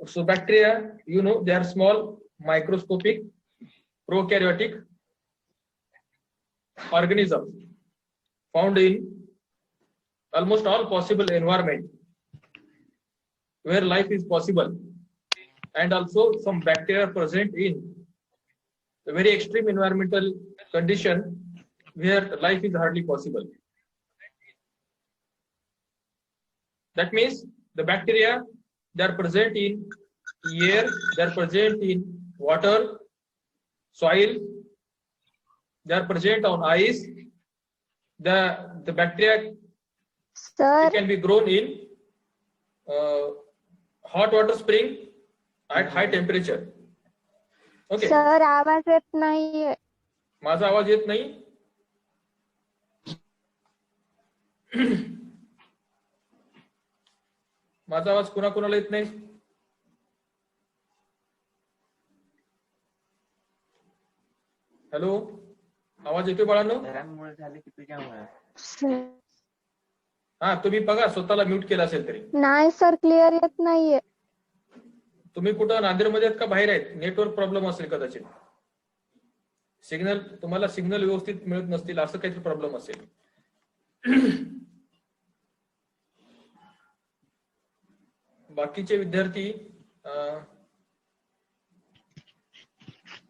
So bacteria, they are small, microscopic, prokaryotic organisms found in almost all possible environment where life is possible, and also some bacteria present in a very extreme environmental condition where life is hardly possible. That means the bacteria, they are present in air, they are present in water, soil, they are present on ice. The bacteria can be grown in hot water spring at high temperature. Okay. Sir आवाज येत नाहीये. माझा आवाज येत नाही? माझा आवाज कोणाकोणाला येत नाही? हॅलो, आवाज येतोय बाळांनो? हा, तुम्ही बघा स्वतःला म्यूट केला असेल तरी. नाही सर, क्लिअर येत नाहीये. तुम्ही कुठं नांदेडमध्ये आहेत का बाहेर आहेत? नेटवर्क प्रॉब्लेम असेल कदाचित. तुम्हाला सिग्नल व्यवस्थित मिळत नसतील, असं काहीतरी प्रॉब्लेम असेल. बाकीचे विद्यार्थी,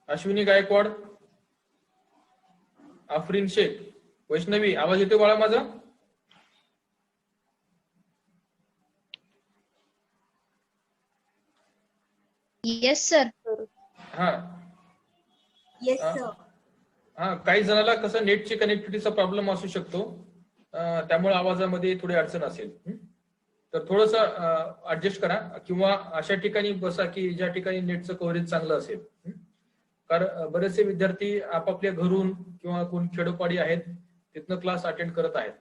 अश्विनी गायकवाड, आफरीन शेख, वैष्णवी, आवाज येतोय बाळा माझा? Yes sir. हा येस सर. हा, काही जणाला कसं नेटची कनेक्टिव्हिटीचा प्रॉब्लेम असू शकतो, त्यामुळे आवाजामध्ये थोडी अडचण असेल. तर थोडस ऍडजस्ट करा, किंवा अशा ठिकाणी बसा की ज्या ठिकाणी नेटचं कव्हरेज चांगलं असेल. कारण बरेचसे विद्यार्थी आपापल्या घरून किंवा कोण खेडोपाडी आहेत तिथनं क्लास अटेंड करत आहेत,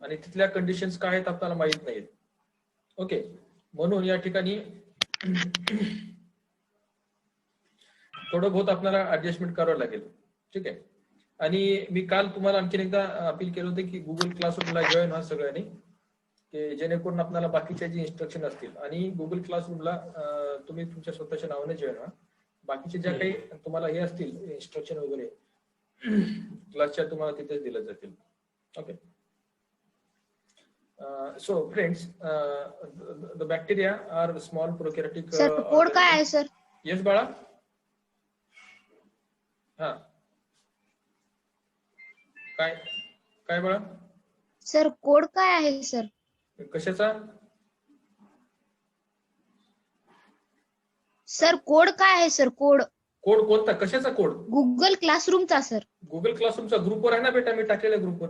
आणि तिथल्या कंडिशन्स काय आहेत आपल्याला माहित नाहीत. ओके, म्हणून या ठिकाणी थोडं बहुत आपल्याला ऍडजस्टमेंट करावं लागेल. ठीक आहे. आणि मी काल तुम्हाला आणखीन एकदा अपील केलं होतं की गुगल क्लासरूमला जॉईन व्हा सगळ्यांनी, की जेणेकरून आपल्याला बाकीच्या जे इन्स्ट्रक्शन असतील, आणि गुगल क्लासरूमला तुम्ही तुमच्या स्वतःच्या नावाने जॉईन व्हा. बाकीचे ज्या काही तुम्हाला हे असतील इन्स्ट्रक्शन वगैरे क्लासच्या, तुम्हाला तिथेच दिले जातील. Okay. So friends, the bacteria are small prokaryotic. Sir code काय आहे सर? येस बाळा. हा, काय काय बाळा? सर कोड काय आहे सर? कशाचा? सर कोड काय आहे सर? कोड कोड कोणता? कशाचा कोड? गुगल क्लासरूमचा सर. गुगल क्लासरूमचा ग्रुपवर आहे ना बेटा, मी टाकलेल्या ग्रुपवर.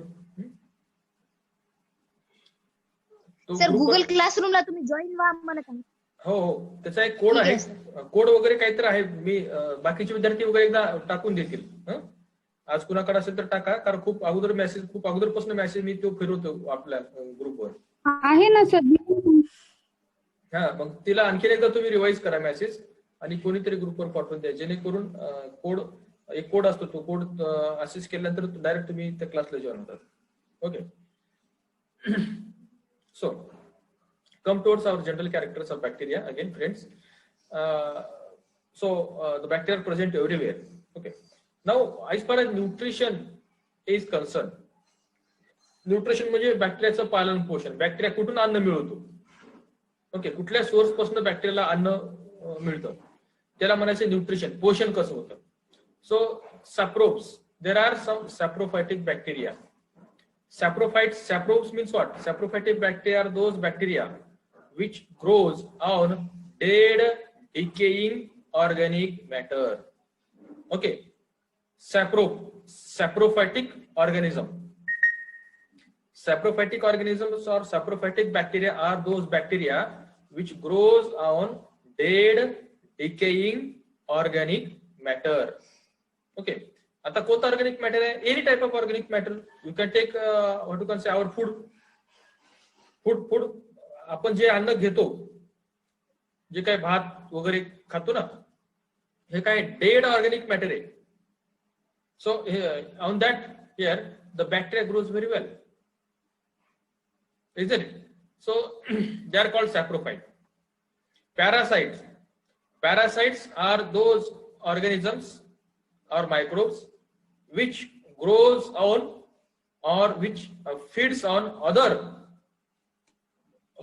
सर गुगल क्लासरूमला तुम्ही जॉईन व्हा म्हणत आहे. हो हो, त्याचा एक कोड आहे, कोड वगैरे काहीतरी आहे. मी बाकीचे विद्यार्थी वगैरे एकदा टाकून देतील. आज कुणाकडे असेल तर टाका, कारण खूप अगोदरपासून मेसेज मी तो फिरवतो आपल्या ग्रुपवर. आहे ना सर. हा, मग तिला आणखीन एकदा तुम्ही रिवाइज करा मेसेज, आणि कोणीतरी ग्रुपवर पाठवून द्या, जेणेकरून एक कोड असतो, तो कोड असेस केल्यानंतर डायरेक्ट तुम्ही त्या क्लासला जॉईन होतात. Okay. So, come towards our general characters of bacteria again, friends. The bacteria are present everywhere. Okay. Now, as far as nutrition is concerned, nutrition म्हणजे बॅक्टेरियाचं पालन पोषण. बॅक्टेरिया कुठून अन्न मिळवतो? ओके, कुठल्या सोर्स पासून बॅक्टेरियाला अन्न मिळतं, त्याला म्हणायचं न्यूट्रिशन, पोषण कसं होतं. So saprobes, there are some saprophytic bacteria. Saprobes means what? Saprophytic bacteria are those bacteria which grows on dead, decaying organic matter. Okay. Saprophytic organism. Saprophytic organisms or saprophytic bacteria are those bacteria which grows on dead, decaying organic matter. Okay. आता कोणतं organic matter आहे? Any type of organic matter. You can take what you can say our food. आपण जे अन्न घेतो, जे काही भात वगैरे खातो ना, हे काय डेड ऑर्गॅनिक मॅटर आहे. So on that here the bacteria grows very well, isn't it? So they are called saprophyte. parasites. Parasites are those organisms or microbes which grows on or which feeds on other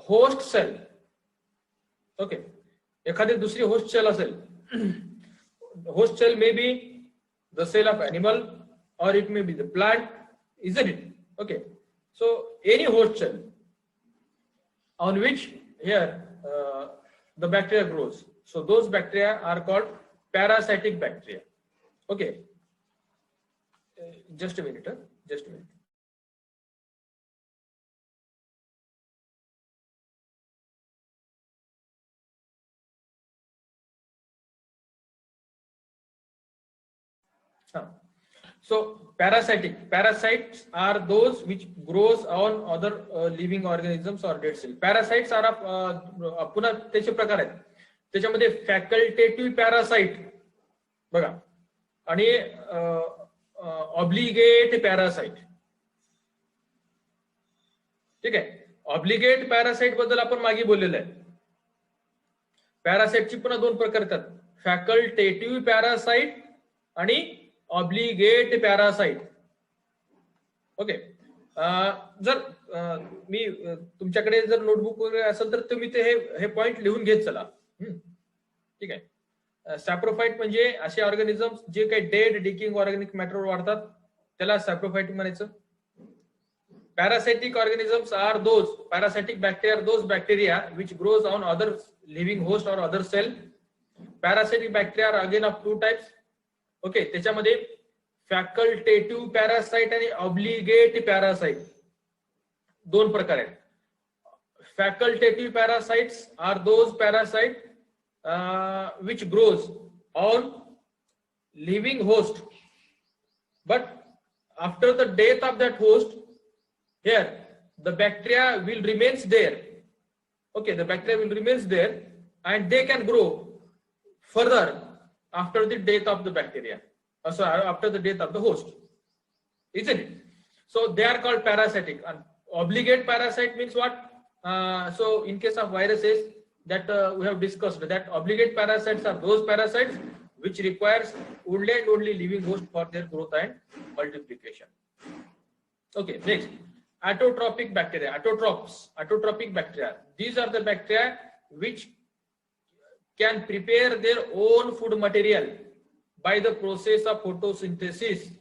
host cell. Okay, एखादी दुसरी host cell असेल. Host cell may be the cell of animal or it may be the plant, isn't it? Okay, so any host cell on which here the bacteria grows. So those bacteria are called parasitic bacteria. Okay, just a minute. Just a minute. So parasites are those which grows on other living organisms or dead cell. Parasites are पुन्हा त्याचे प्रकार आहेत. त्याच्यामध्ये facultative parasite बघा आणि obligate parasite. ठीक आहे, obligate parasite बद्दल आपण मागे बोललेलं आहे. पॅरासाइटची पुन्हा दोन प्रकार येतात, फॅकल्टेटिव्ह पॅरासाइट आणि ऑब्लिगेट पॅरासाइट. ओके, जर मी तुमच्याकडे जर नोटबुक वगैरे असेल तर तुम्ही ते हे पॉइंट लिहून घेत चला. ठीक आहे. सॅप्रोफाइट म्हणजे असे ऑर्गॅनिझम्स जे काही डेड डिकिंग ऑर्गॅनिक मॅटर वाढतात त्याला सॅप्रोफाइट म्हणायचं. Parasitic organisms are those parasitic bacteria, those bacteria which grows on other living host or other cell. Parasitic bacteria are again of two types. Okay, त्याच्यामध्ये फॅकल्टेटिव्ह पॅरासाइट आणि obligate parasite दोन प्रकार आहेत. Facultative parasites are those parasite which grows on living host, but after the death of that host, here the bacteria will remains there. Okay, the bacteria will remains there and they can grow further after the death of the bacteria, so after the death of the host, isn't it? So they are called parasitic. And obligate parasite means what? So in case of viruses that we have discussed, that obligate parasites are those parasites which requires only and only living host for their growth and multiplication. Okay, next, autotrophic bacteria. Autotrophic bacteria, these are the bacteria which can prepare their own food material by the process of photosynthesis.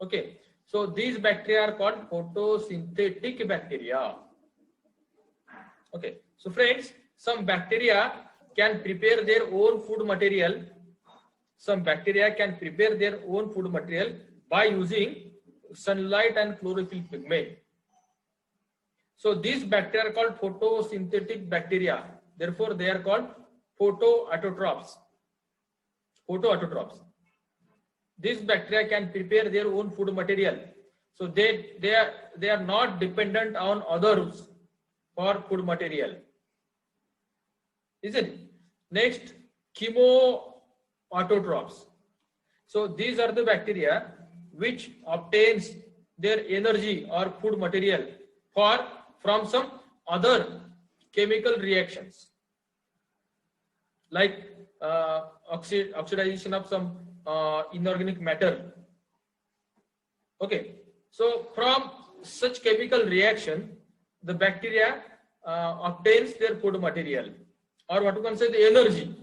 Okay, so these bacteria are called photosynthetic bacteria. Okay, so friends, some bacteria can prepare their own food material. Some bacteria can prepare their own food material by using sunlight and chlorophyll pigment. So these bacteria are called photosynthetic bacteria. Therefore, they are called photoautotrophs. Photoautotrophs. These bacteria can prepare their own food material. So they are not dependent on others for food material. Isn't it? Next, chemoautotrophs. So these are the bacteria which obtains their energy or food material from some other chemical reactions, like oxidation of some inorganic matter. Okay, so from such chemical reaction, the bacteria obtains their food material, or what you can say, the energy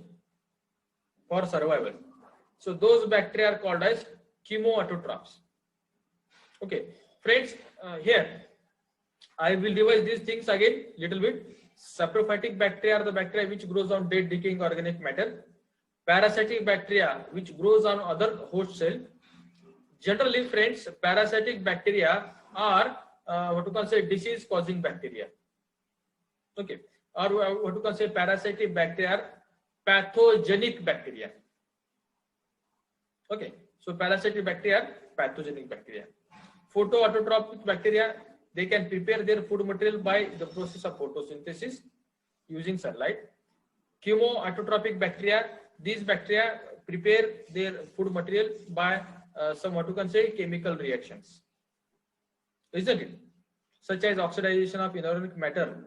for survival. So those bacteria are called as chemoautotrophs. Okay, friends, here I will revise these things again little bit. Saprophytic bacteria are the bacteria which grows on dead decaying organic matter. Parasitic bacteria which grows on other host cell. Generally, friends, parasitic bacteria are what you can say, disease causing bacteria. Okay, or what you can say, parasitic bacteria are pathogenic bacteria. Okay, so parasitic bacteria are pathogenic bacteria. Photoautotrophic bacteria, they can prepare their food material by the process of photosynthesis using sunlight. Chemoautotrophic bacteria, these bacteria prepare their food material by some what you can say, chemical reactions, isn't it? Such as oxidation of inorganic matter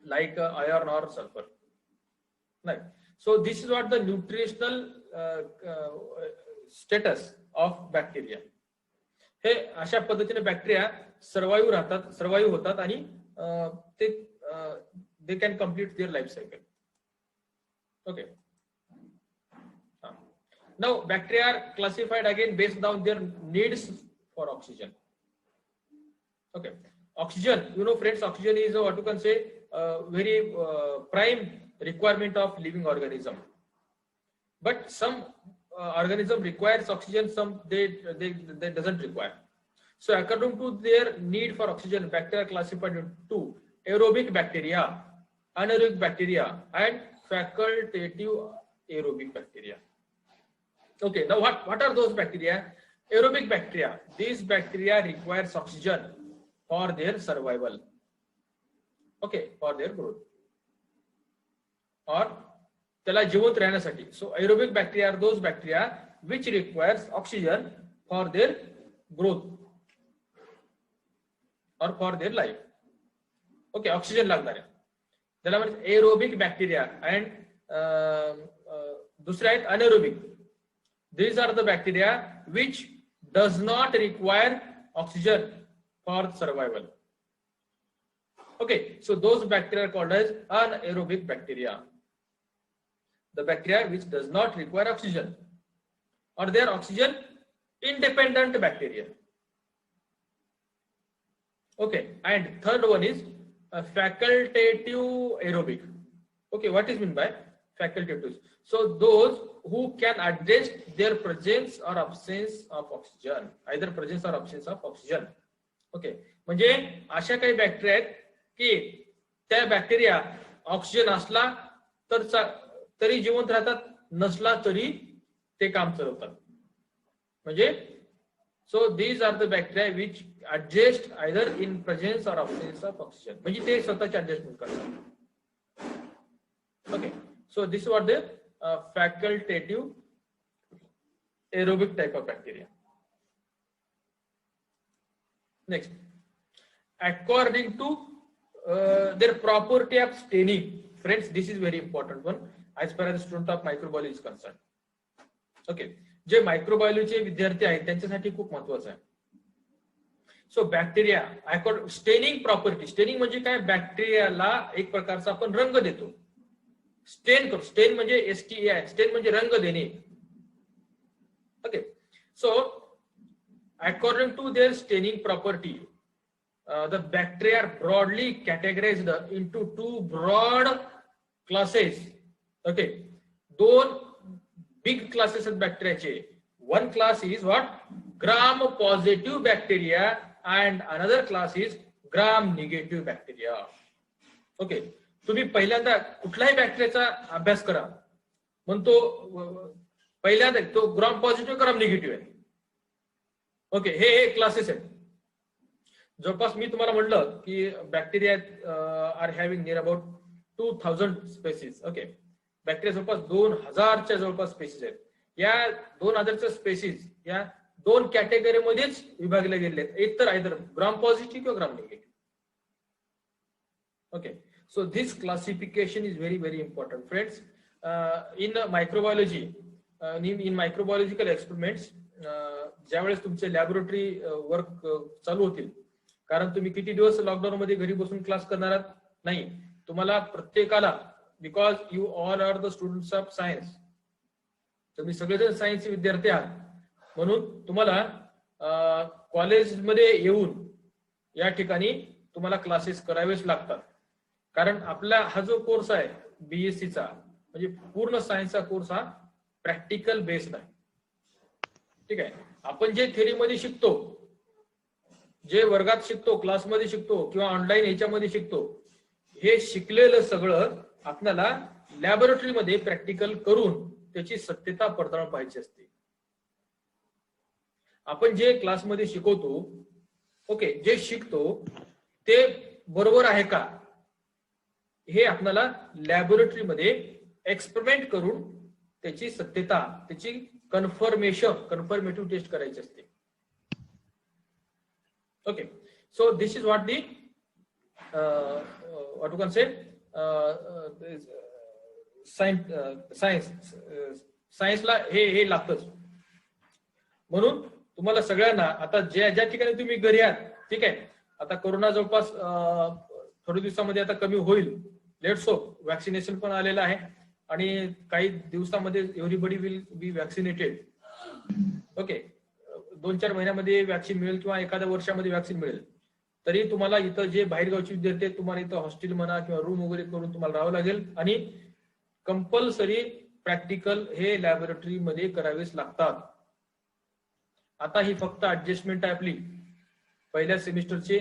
like iron or sulfur. नाही. So this is what the nutritional status of bacteria. हे अशा पद्धतीने bacteria survive होतात आणि ते they can complete their life cycle. Okay. Now bacteria are classified again based on their needs for oxygen. Okay, oxygen, you know friends, oxygen is what you can say very prime requirement of living organism. But some organism requires oxygen, some they doesn't require. So according to their need for oxygen, bacteria are classified into aerobic bacteria, anaerobic bacteria, and facultative aerobic bacteria. Okay, now what are those bacteria? Aerobic bacteria. These bacteria requires oxygen for their survival. Okay, for their growth. Or त्याला जिवंत राहण्यासाठी. So aerobic bacteria are those bacteria which requires oxygen for their growth or for their life. Okay, oxygen लागणार आहे. त्याला म्हणजे aerobic bacteria and दुसरे आहेत anaerobic. These are the bacteria which does not require oxygen for survival. Okay, so those bacteria are called as anaerobic bacteria. The bacteria which does not require oxygen, or they are oxygen independent bacteria. Okay, and third one is facultative aerobic. Okay, what is meant by facultative? So those who can adjust their presence or absence of oxygen, either presence or absence of oxygen. Okay, म्हणजे अशा काही bacteria आहेत की त्या bacteria oxygen असला तर तरी जिवंत राहतात, नसला तरी ते काम चालवतात. म्हणजे so these are the bacteria which adjust either in presence or absence of oxygen. म्हणजे ते स्वतःचे ऍडजस्टमेंट करतात. Okay, so this is what the facultative aerobic type of bacteria. Next, according to their property of staining, friends, this is very important one as far as the student of microbiology is concerned. Okay, जे microbiology विद्यार्थी आहेत त्यांच्यासाठी खूप महत्वाचं आहे. So bacteria staining property. Staining म्हणजे काय? बॅक्टेरियाला एक प्रकारचा आपण रंग देतो, स्टेन करू. स्टेन म्हणजे STAI, स्टेन म्हणजे रंग देणे. Okay, so according to their staining property, the bacteria are broadly categorised into 2 broad classes. Okay, 2 big classes आहेत बॅक्टेरियाचे. One class is what? Gram positive bacteria and another class is gram negative bacteria. Okay, तुम्ही पहिल्यांदा कुठल्याही बॅक्टेरियाचा अभ्यास करा, म्हणतो पहिल्यांदा तो ग्राम पॉझिटिव्ह ग्राम निगेटिव्ह आहे. ओके, हे क्लासेस आहेत. जवळपास मी तुम्हाला म्हटलं की bacteria are having near about 2000 spaces. Okay, bacteria जवळपास 2000च्या जवळपास स्पेसिस आहेत. या 2000च्या स्पेसिस या 2 कॅटेगरीमध्येच विभागले गेले आहेत, एक तर आयदर ग्राम पॉझिटिव्ह किंवा gram negative. Okay, so this classification is very very important, friends. In microbiology, in microbiological experiments, ज्यावेळेस तुमचे लॅबोरेटरी वर्क चालू होतील, कारण तुम्ही किती दिवस लॉकडाऊन मध्ये घरी बसून क्लास करणार आहात? नाही, तुम्हाला प्रत्येकाला, because you all are the students of science, तुम्ही सगळेजण सायन्सचे विद्यार्थी आहात, म्हणून तुम्हाला कॉलेजमध्ये येऊन या ठिकाणी तुम्हाला क्लासेस करावेच लागतात. कारण आपला हा जो कोर्स आहे BSc चा, म्हणजे पूर्ण सायन्सचा कोर्स हा प्रॅक्टिकल बेस्ड आहे. ठीक आहे, आपण जे थेअरीमध्ये शिकतो, जे वर्गात शिकतो, क्लासमध्ये शिकतो किंवा ऑनलाईन ह्याच्यामध्ये शिकतो, हे शिकलेलं सगळं आपल्याला लॅबोरेटरीमध्ये प्रॅक्टिकल करून त्याची सत्यता पडताळून पाहायची असते. आपण जे क्लासमध्ये शिकवतो, ओके, जे शिकतो ते बरोबर आहे का हे आपल्याला लॅबोरेटरीमध्ये एक्सपेरिमेंट करून त्याची सत्यता, त्याची कन्फर्मेटिव्ह टेस्ट करायची असते. Okay, so this is what the what you can say सायन्सला हे लागतंच. म्हणून तुम्हाला सगळ्यांना आता ज्या ठिकाणी तुम्ही घरी आहात, ठीक आहे, आता कोरोना जवळपास थोड्या दिवसामध्ये आता कमी होईल. Let's hope. वॅक्सिनेशन पण आलेलं आहे आणि काही दिवसामध्ये everybody will be vaccinated. Okay, 2-4 महिन्यामध्ये वॅक्सिन मिळेल किंवा एखाद्या वर्षामध्ये वॅक्सिन मिळेल. तरी तुम्हाला इथं जे बाहेरगावचे विद्यार्थी आहेत, तुम्हाला इथं हॉस्टेल म्हणा किंवा रूम वगैरे करून तुम्हाला राहावं लागेल आणि कंपल्सरी प्रॅक्टिकल हे लॅबोरेटरीमध्ये करावेच लागतात. आता ही फक्त ऍडजस्टमेंट आहे आपली. पहिल्या सेमिस्टरचे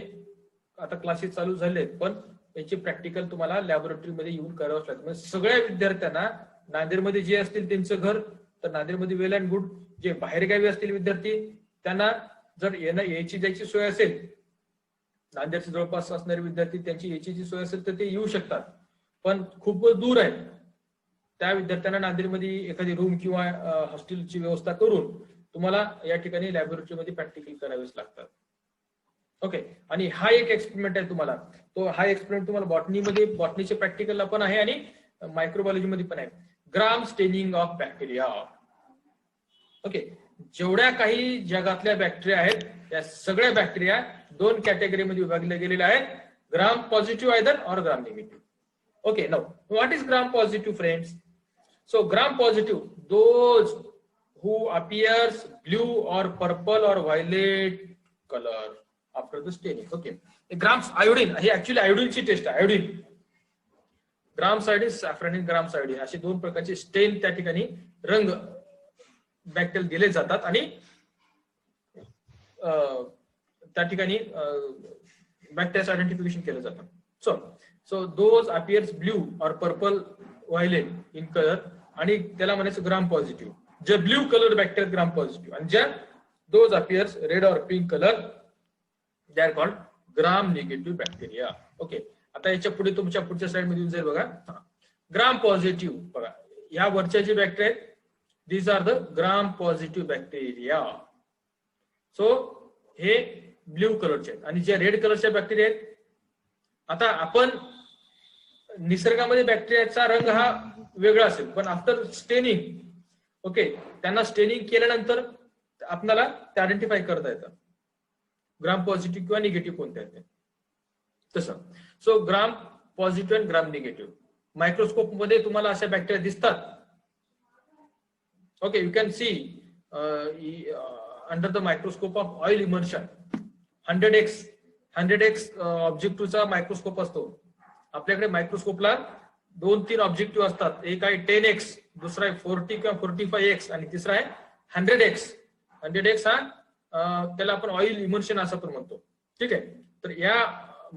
आता क्लासेस चालू झाले, पण याचे प्रॅक्टिकल तुम्हाला लॅबोरेटरीमध्ये येऊन करावंच लागतं. म्हणजे सगळ्या विद्यार्थ्यांना नांदेडमध्ये जे असतील त्यांचं घर तर नांदेडमध्ये वेल अँड गुड. जे बाहेरगावी असतील विद्यार्थी त्यांना जर यायची जायची सोय असेल, नांदेडच्या जवळपास असणारे विद्यार्थी त्यांची यायची सोय असेल तर ते येऊ शकतात. पण खूप दूर आहे त्या विद्यार्थ्यांना नांदेडमध्ये एखादी रूम किंवा हॉस्टेलची व्यवस्था करून तुम्हाला या ठिकाणी लॅबोरेटरीमध्ये प्रॅक्टिकल करावेच लागतात. ओके, आणि हा एक एक्सपेरिमेंट आहे तुम्हाला. तो हा एक्सपेरिमेंट तुम्हाला बॉटनीच्या प्रॅक्टिकलला पण आहे आणि मायक्रोबायोलॉजीमध्ये पण आहे. Gram staining of bacteria. Okay, जेवढ्या काही जगातल्या बॅक्टेरिया आहेत त्या सगळ्या बॅक्टेरिया 2 कॅटेगरीमध्ये विभागले गेलेले आहेत. ग्राम पॉझिटिव्ह आयदर और ग्राम negative. Okay, now what is gram positive, friends? So gram positive, those who appears blue or purple or violet color after the staining. Okay, grams iodine, हे actually iodine ची taste आहे. iodine, ग्राम सायडीन, सॅफ्रॅनिन ग्राम सायडीन असे 2 प्रकारचे स्टेन त्या ठिकाणी रंग बॅक्टेरियल दिले जातात आणि त्या ठिकाणी बॅक्टेरियाचं आयडेंटिफिकेशन केलं जातं. So those appears blue or purple violet in color आणि त्याला म्हणायचं ग्राम पॉझिटिव्ह. जे ब्ल्यू कलर बॅक्टेरिया ग्राम पॉझिटिव्ह आणि ज्या those appears red or pink color they are called gram negative bacteria. Okay, आता याच्या पुढे तुमच्या पुढच्या स्लाइड मध्ये येऊन जाईल बघा. ग्राम पॉझिटिव्ह बघा, या वरच्या जे बॅक्टेरिया आहेत these are the gram positive bacteria. So हे ब्ल्यू कलरचे आहेत आणि ज्या रेड कलरच्या बॅक्टेरिया आहेत, आता आपण निसर्गामध्ये बॅक्टेरियाचा रंग हा वेगळा असेल पण आफ्टर स्टेनिंग, ओके, त्यांना स्टेनिंग केल्यानंतर आपल्याला ते आयडेंटिफाय करता येतं ग्राम पॉझिटिव्ह किंवा निगेटिव्ह कोणते आहेत तसं. So gram positive and gram negative microscope मध्ये तुम्हाला अशा बॅक्टेरिया दिसतात. Okay, you can see under the microscope of oil immersion 100x ऑब्जेक्टिव्हचा मायक्रोस्कोप असतो. आपल्याकडे मायक्रोस्कोपला 2-3 ऑब्जेक्टिव्ह असतात. एक आहे 10x, दुसरा आहे 40 किंवा 45x आणि तिसरा आहे 100x. 100x हा त्याला आपण ऑइल इमर्शन असं पण म्हणतो. ठीक आहे, तर या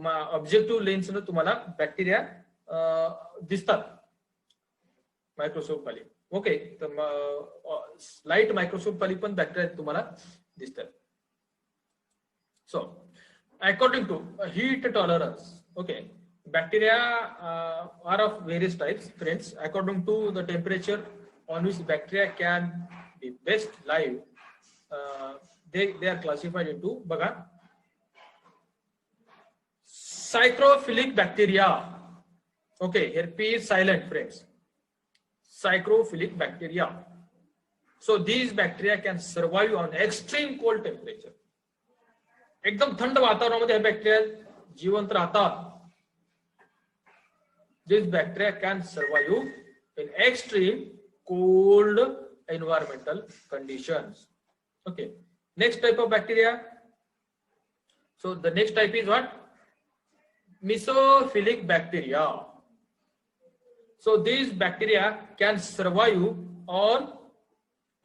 ऑब्जेक्टिव्ह लेन्सनं तुम्हाला बॅक्टेरिया दिसतात मायक्रोस्कोप खाली. ओके, तर लाईट मायक्रोस्कोप खाली पण बॅक्टेरिया तुम्हाला दिसतात. So according to heat tolerance, okay, bacteria are of various types, friends. According to the temperature on which bacteria can be best live, they are classified into baga psychrophilic bacteria. Okay, here P is silent, friends. Psychrophilic bacteria. So these bacteria can survive on extreme cold temperature. एकदम थंड वातावरणामध्ये हे bacteria जिवंत राहतात. This bacteria can survive in extreme cold environmental conditions. Okay, next type of bacteria. So the next type is what? Mesophilic bacteria. So these bacteria can survive on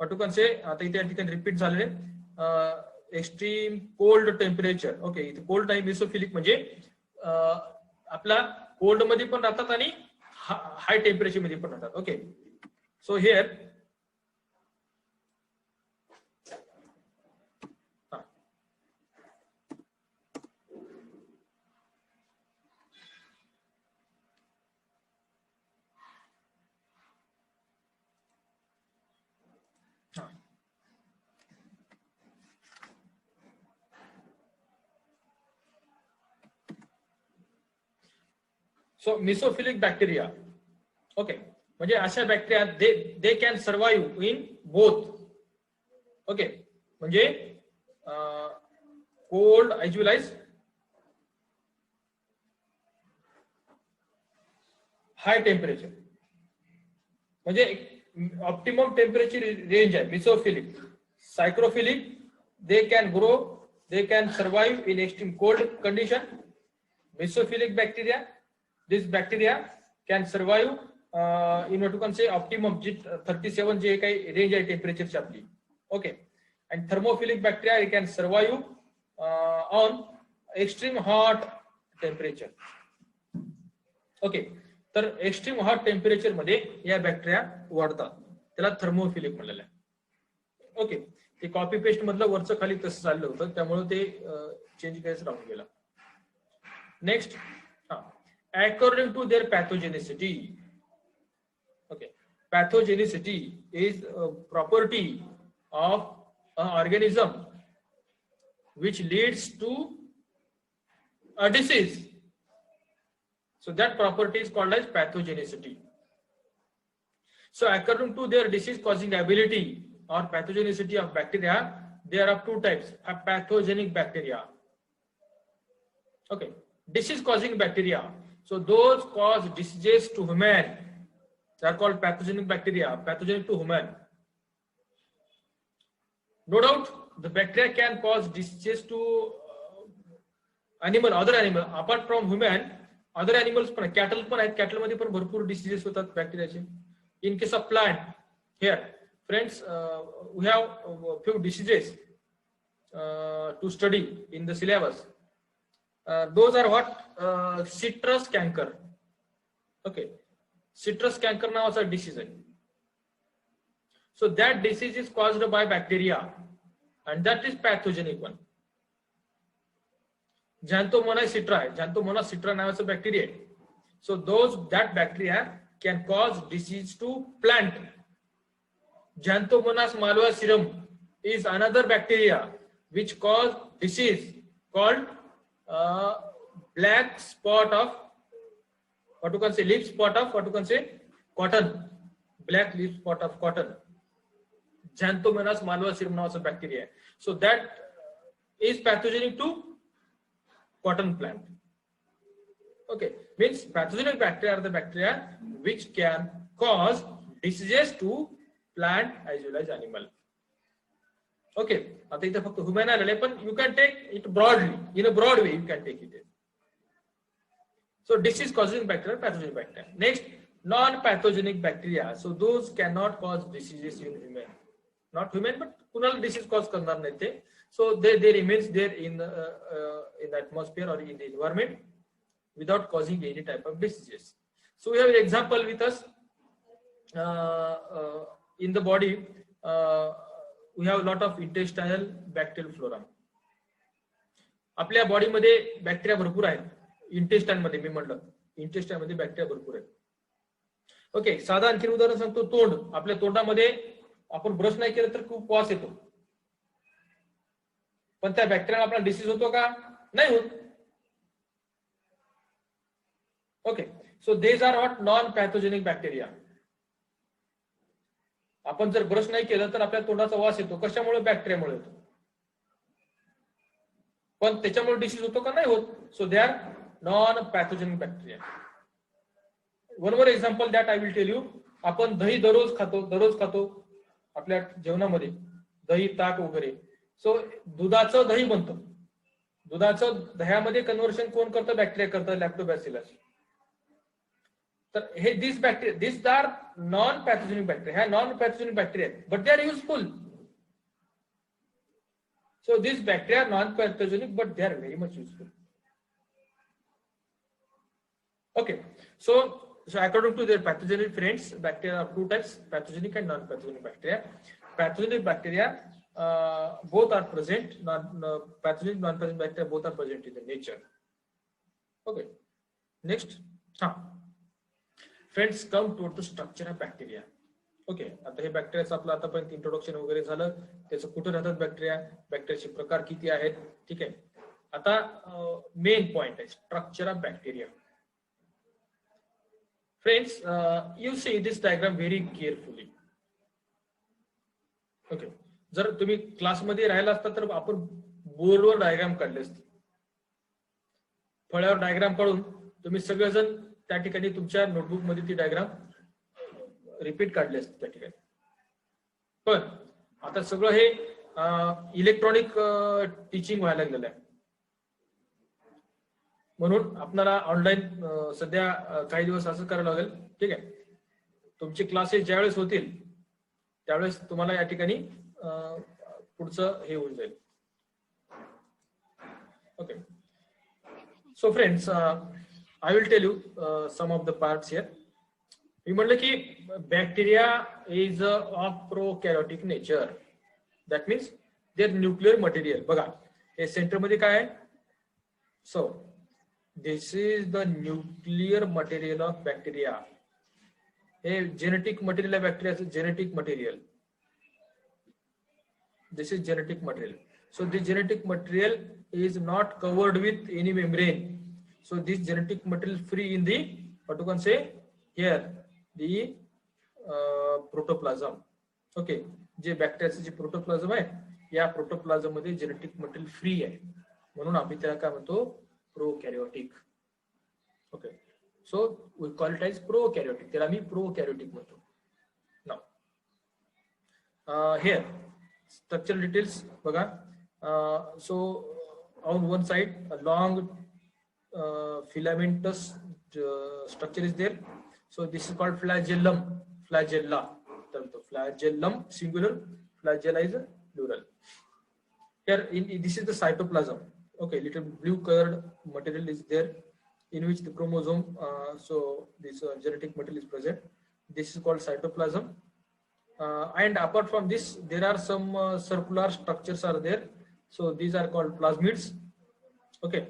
what you can say, आता इथे या ठिकाणी repeat झालेले extreme cold temperature. Okay, इथे cold नाही, mesophilic म्हणजे आपला cold मध्ये पण राहतात आणि हाय टेम्परेचर मध्ये पण राहतात. Okay, so here So mesophilic bacteria. Okay, म्हणजे अशा bacteria they can survive in both. Okay, म्हणजे कोल्ड एज वेल एज हाय टेम्परेचर. म्हणजे ऑप्टिमम टेम्परेचर रेंज आहे. मिसोफिलिक, सायक्रोफिलिक, they can grow, they can survive in extreme cold condition. Mesophilic bacteria, this bacteria can survive in what you can say optimum 37 जे काही range आहे टेम्परेचरची आपली. Okay, and thermophilic bacteria can survive on extreme hot temperature. Okay, तर extreme hot temperature मध्ये या bacteria वाढतात, त्याला thermophilic म्हणलेलं आहे. ओके, ते कॉपी पेस्ट मधलं वरचं खाली तसं चाललं होतं, त्यामुळे ते चेंज करायचं राहून गेलं. Next, according to their pathogenicity. Okay, pathogenicity is property of organism which leads to a disease. So that property is called as pathogenicity. So according to their disease causing ability or pathogenicity of bacteria, there are two types of pathogenic bacteria. Okay, disease causing bacteria. So those cause diseases to human, they are called pathogenic bacteria, pathogenic to human. No doubt the bacteria can cause diseases to animal, other animal apart from human. Other animals पण, cattle पण आहेत, cattle मध्ये पण भरपूर diseases होतात बॅक्टेरियाचे. In case of plant, here friends, we have few diseases to study in the syllabus. Those are what? Citrus canker. Okay, citrus canker नावाचा disease आहे. So that disease is caused by bacteria and that is pathogenic one. Xanthomonas citra आहे, Xanthomonas citra नावाचा bacteria आहे. So that bacteria can cause disease to plant. Xanthomonas malvacearum is another bacteria which cause disease called black spot of what you can say leaf spot of what you can say cotton, black leaf spot of cotton. Xanthomonas malvacearum नावाचा bacteria आहे. So that is pathogenic to cotton plant. Okay, means pathogenic bacteria are the bacteria which can cause diseases to plant as well as animal. Okay, आता इथे फक्त human आलेले, पण you can take it broadly, in a broad way you can take it. So disease causing bacteria, pathogenic bacteria. Next, non-pathogenic bacteria. So those cannot cause diseases in human. Not human, but कुणाला disease cause करणार नाही ते. So they remains there in the atmosphere or in the environment without causing any type of diseases. So we have an example with us in the body. We have a lot of intestinal bacterial flora. आपल्या body मध्ये bacteria भरपूर आहेत. Intestine मध्ये मी म्हटलं, intestine मध्ये bacteria भरपूर आहेत. Okay, साधा आणखी उदाहरण सांगतो. तोंड, आपल्या तोंडामध्ये आपण ब्रश नाही केलं तर खूप वास येतो, पण त्या बॅक्टेरिया आपला डिसीज होतो का? नाही होत. Okay, so these are what? Non pathogenic bacteria. आपण जर ब्रश नाही केलं तर आपल्या तोंडाचा वास येतो, कशामुळे? बॅक्टेरियामुळे येतो, पण त्याच्यामुळे डिसीज होतो का? नाही होत. So they are non pathogenic bacteria. One more example that I will tell you. आपण दही दररोज खातो आपल्या जेवणामध्ये, दही, ताक वगैरे. सो दुधाचं दही बनतं, दुधाचं दह्यामध्ये कन्व्हर्शन कोण करतं? बॅक्टेरिया करतं, लॅक्टोबॅसिलस. तर हे दिस आर नॉन पॅथोजेनिक बॅक्टेरिया. ह्या नॉन पॅथोजेनिक बॅक्टेरिया आहेत, but they are useful. So this bacteria non pathogenic but they are very much useful. Okay, so according to their pathogenic friends, bacteria are two types, pathogenic and non-pathogenic bacteria. Pathogenic bacteria both are present, pathogenic non-pathogenic bacteria both are present in the nature. Okay, next, friends, come to the structure of bacteria. Okay, आता हे बॅक्टेरियाचं आपलं आतापर्यंत introduction वगैरे झालं, त्याचं कुठे राहतात bacteria, बॅक्टेरियाचे प्रकार किती आहेत. ठीक आहे, आता मेन पॉइंट आहे structure of bacteria. Friends, you see this diagram very carefully. Okay. जर तुम्ही क्लासमध्ये राहिला असता तर आपण बोर्डवर डायग्राम काढले असते. फळ्यावर डायग्राम काढून तुम्ही सगळेजण त्या ठिकाणी तुमच्या नोटबुक मध्ये ती डायग्राम रिपीट काढले असते त्या ठिकाणी. पण आता सगळं हे इलेक्ट्रॉनिक टीचिंग व्हायला लागलेलं आहे. म्हणून आपल्याला ऑनलाईन सध्या काही दिवस असं करावं लागेल. ठीक आहे. तुमचे क्लासेस ज्यावेळेस होतील त्यावेळेस तुम्हाला या ठिकाणी पुढचं हे होऊन जाईल. Okay. So friends, I will tell you some of the parts here. मी म्हणलं की bacteria is of prokaryotic nature. That means their nuclear material. बघा हे सेंटर मध्ये काय आहे. So this is the nuclear material of bacteria. हे genetic material आहे बॅक्टेरियाचं. Genetic material. This is genetic material. So this genetic material is not covered with any membrane. So this genetic material free in the, what you can say here, the protoplasm. Okay. जे बॅक्टेरियाचं जे प्रोटोप्लाझम आहे या प्रोटोप्लाझम मध्ये genetic material free आहे म्हणून आम्ही त्याला काय म्हणतो prokaryotic. Okay. So we call it as prokaryotic. त्याला आम्ही प्रोकॅरियोटिक म्हणतो. नाउ here structural details बघा. So on one side a long filamentous structure is there. So this is called flagellum. Flagella. Flagellum singular, flagella is plural. Here this is the cytoplasm. Okay, little blue colored material is there in which the chromosome, so this genetic material is present. This is called cytoplasm. And apart from this, there are some circular structures are there. So these are called plasmids. Okay.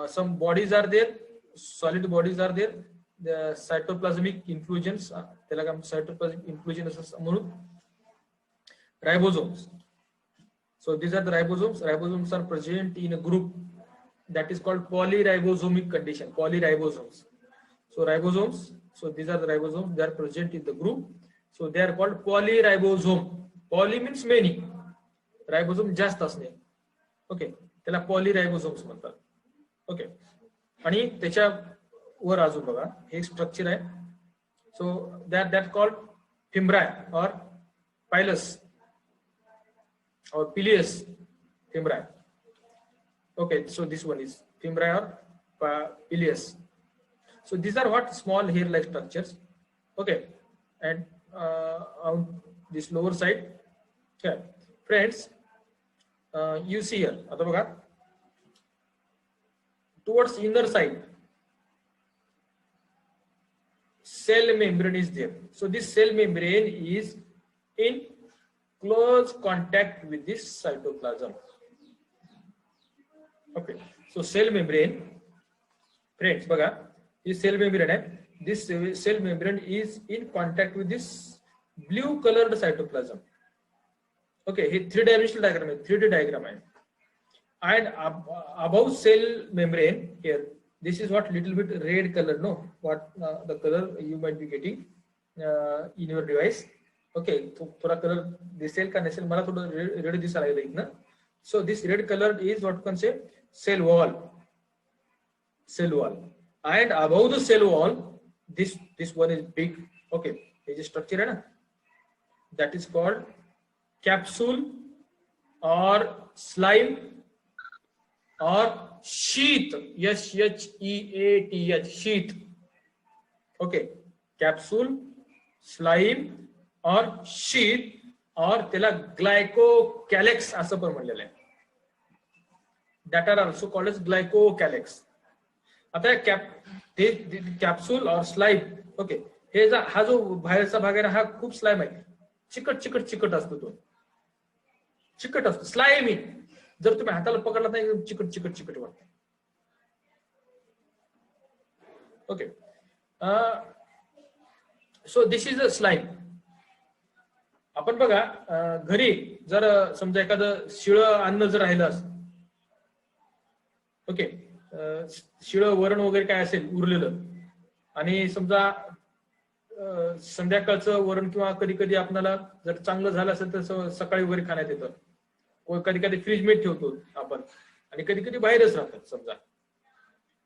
Some bodies are there. Solid bodies are there. The cytoplasmic inclusions. Cytoplasmic inclusions. Ribosomes. So these are the ribosomes. Ribosomes are present in a group that is called polyribosomic condition. Polyribosomes. So ribosomes. So these are the ribosomes. They are present in the group. So they are called polyribosome. Poly means many. Ribosome जास्त असणे. Okay. त्याला पॉलीरायबोसोम्स म्हणतात. Okay. आणि त्याच्या वर अजून बघा हे स्ट्रक्चर आहे. So that called fimbriae or pilus or pileus fimbriae. Okay, so this one is fimbriae or pileus. So these are what small hair-like structures. Okay, and on this lower side, okay, friends, you see here. आता बघा towards inner side, cell membrane is there. So this cell membrane is in close contact with this cytoplasm. Okay, so cell membrane, friends, बघा this cell membrane आहे. This cell membrane is in contact with this blue colored cytoplasm. Okay, हे 3-dimensional diagram आहे. 3D diagram आहे. And above cell membrane here, this is what little bit red color. No, what the color you might be getting in your device. Okay, थोड़ा color दिसेल का नसेल मला थोडं red दिसायला लागलं इथनं. So this red color is what you can say cell wall. Cell wall. And above the cell wall, this one is big. Okay, ये जो structure है ना, that is called capsule or slime or sheath. SHEATH, sheath. Okay, capsule, slime or sheath or त्याला glycocalyx असं पण म्हणलेलं आहे. That are also called as glycocalyx. आता कॅप्सूल और स्लाइम. ओके, हे हा जो बाहेरचा भाग आहे ना हा खूप स्लाइम आहे. चिकट असतो तो. चिकट असतो स्लाइमी. जर तुम्ही हाताला पकडला तर एकदम चिकट वाटतं. Okay. So this is a slime. आपण बघा घरी जर समजा एखादं शिळं अन्न जर राहिलं असं, ओके, शिळं वरण वगैरे काय असेल उरलेलं, आणि समजा संध्याकाळचं वरण किंवा कधी कधी आपल्याला जर चांगलं झालं असेल तर सकाळी वगैरे खाण्यात येतं. कधी कधी फ्रीजमध्ये ठेवतो आपण आणि कधी कधी बाहेरच राहतात समजा.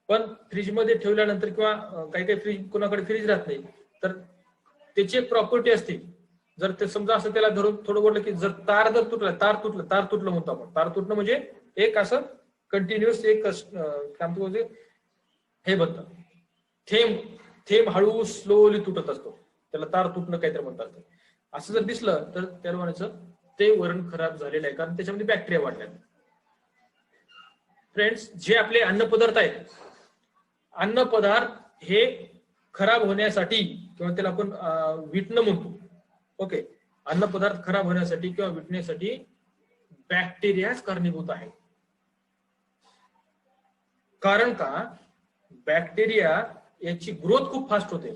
पण फ्रीजमध्ये ठेवल्यानंतर किंवा काही काही फ्रीज कोणाकडे फ्रीज राहत नाही तर त्याची एक प्रॉपर्टी असते. जर ते समजा असं त्याला धरून थोडं बोललं की जर तार तुटलं म्हणतो आपण. तार तुटणं म्हणजे एक असं कंटिन्युअस एक काय म्हणतो हे बनतं, थेंब हळू स्लोली तुटत असतो, त्याला तार तुटणं काहीतरी म्हणतात. असं जर दिसलं तर त्याला म्हणायचं ते वरण खराब झालेलं आहे, कारण त्याच्यामध्ये बॅक्टेरिया वाढले. फ्रेंड्स, जे आपले अन्नपदार्थ आहेत, अन्नपदार्थ हे खराब होण्यासाठी किंवा त्याला आपण विटणं म्हणतो. ओके, अन्नपदार्थ खराब होण्यासाठी किंवा विटण्यासाठी बॅक्टेरियाच कारणीभूत आहे. कारण का, बॅक्टेरिया याची ग्रोथ खूप फास्ट होते.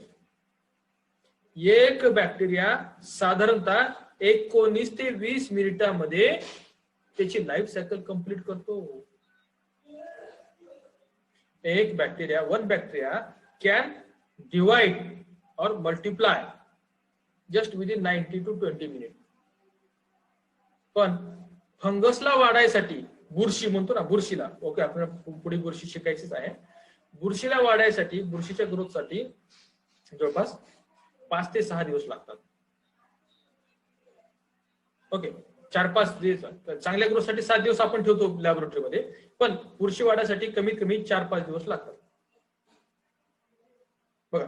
एक बॅक्टेरिया साधारणतः 19 ते 20 मिनिटांमध्ये त्याची लाईफ सायकल कंप्लीट करतो. वन बॅक्टेरिया कॅन डिवाइड और multiply just within 90 to 20 minute. पण फंगसला वाढायसाठी, बुरशी म्हणतो ना, बुरशीला, ओके, आपल्याला पुढे बुरशी शिकायचीच आहे. बुरशीला वाढायसाठी, बुरशीच्या ग्रोथसाठी जवळपास 5 ते 6 दिवस लागतात. ओके, 4-5 दिवस. चांगल्या ग्रोथसाठी 7 दिवस आपण ठेवतो लॅबोरेटरीमध्ये, पण बुरशी वाढायसाठी कमीत कमी 4-5 दिवस लागतात. बघा,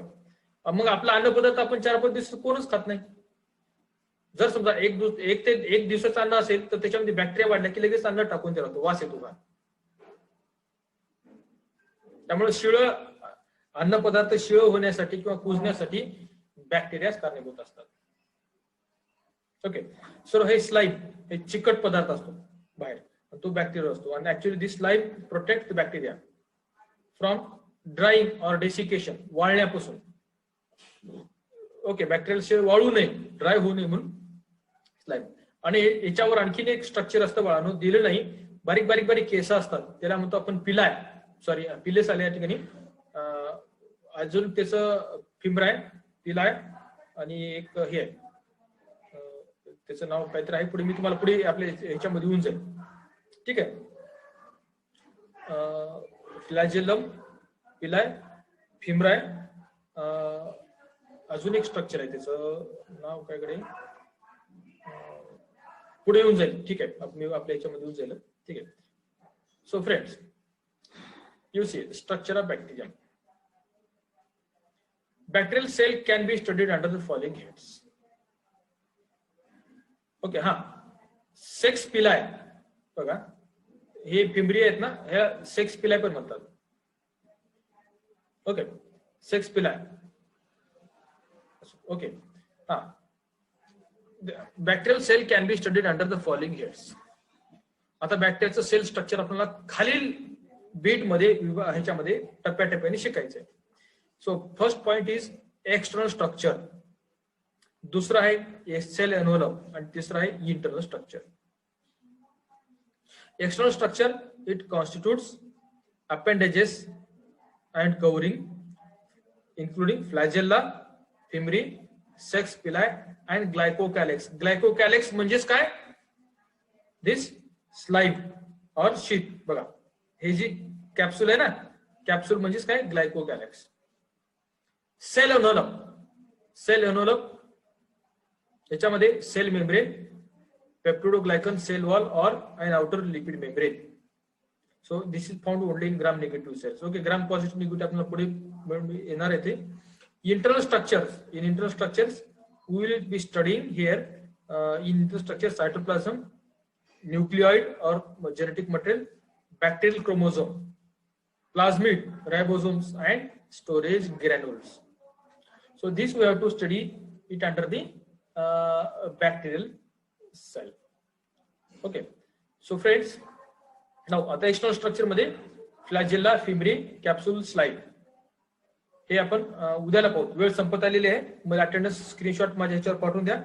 मग आपला अन्नपदार्थ आपण 4-5 दिवस कोणच खात नाही. जर समजा एक दिवसाचं अन्न असेल तर त्याच्यामध्ये बॅक्टेरिया वाढला की लगेच अन्न टाकून दिला तो वास येतो का. त्यामुळे अन्नपदार्थ शिळ होण्यासाठी किंवा कुजण्यासाठी बॅक्टेरियाच कारणीभूत असतात. ओके, सो हे स्लाइम हे चिकट पदार्थ असतो बाहेर, तो बॅक्टेरिया असतो. आणि actually this slime protect bacteria from drying or desiccation, वाळण्यापासून. ओके, बॅक्टेरियल वाळू नये, ड्राय होऊ नये म्हणून स्लाइम. आणि याच्यावर आणखीन एक स्ट्रक्चर असतं बाळांनो, दिलं नाही, बारीक बारीक बारीक केस असतात, त्याला म्हणतो आपण पिलाय, सॉरी पिलेस आले या ठिकाणी. अजून त्याचं फिम्ब्राय, पिलाय आणि एक हे आहे, त्याचं नाव काहीतरी आहे, पुढे मी तुम्हाला पुढे आपल्या ह्याच्यामध्ये येऊन जाईल. ठीक आहे, फ्लॅजेलम, पिलाय, फिम्ब्राय, अजून एक स्ट्रक्चर आहे, त्याचं नाव कायकडे पुढे येऊन जाईल. ठीक आहे, मी आपल्या ह्याच्यामध्ये येऊन जाईल. ठीक आहे. So friends, you see structure of bacterium. Bacterial cell can be studied under the following heads. Okay, sex pili बघा, हे फिम्ब्री आहेत ना, ह्या सेक्स पिलाय पण म्हणतात. Okay, sex pili. Okay, bacterial cell can be studied under the following heads. आता बॅक्टेरियाचं sale structure आपल्याला खालील बीट मध्ये ह्याच्यामध्ये टप्प्याटप्प्याने शिकायचंय. So first point is external structure, दुसरा आहे सेल एनव्हलप आणि तिसरा आहे internal structure. External structure it constitutes appendages and covering including flagella, fimbriae, sex pili and glycocalyx. Glycocalyx म्हणजेच काय, दिस स्लाइम और शीट. बघा, हे जी कॅप्सूल आहे ना, कॅप्सूल म्हणजेच काय, ग्लायकोकॅलेक्स. सेल एनव्हलप याच्यामध्ये cell membrane, peptidoglycan cell wall और an outer lipid membrane. So this is found only in gram negative cells. Okay, gram positive negative आपल्याला पुढे येणार आहे ते. Internal structures, in internal structures we will be studying here. In internal structure cytoplasm, nucleoid और genetic material, bacterial chromosome, plasmid, ribosomes and storage granules. So this we have to study it under the bacterial cell. Okay, so friends, now आता external structure मध्ये flagella, fimbriae, capsule, slide हे आपण उद्याला पाहू. वेळ संपत आलेली आहे, मला अटेंडन्स स्क्रीनशॉट माझ्या ह्याच्यावर पाठवून द्या.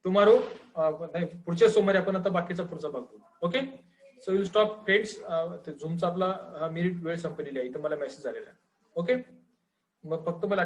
टुमॉरो पुढच्या सोमवारी आपण आता बाकीचा पुढचा भाग बघू. Okay, so will stop friends. झूमचा आपला मिनिट वेळ संपलेली आहे, इथं मला मेसेज आलेला आहे. ओके, मग फक्त मला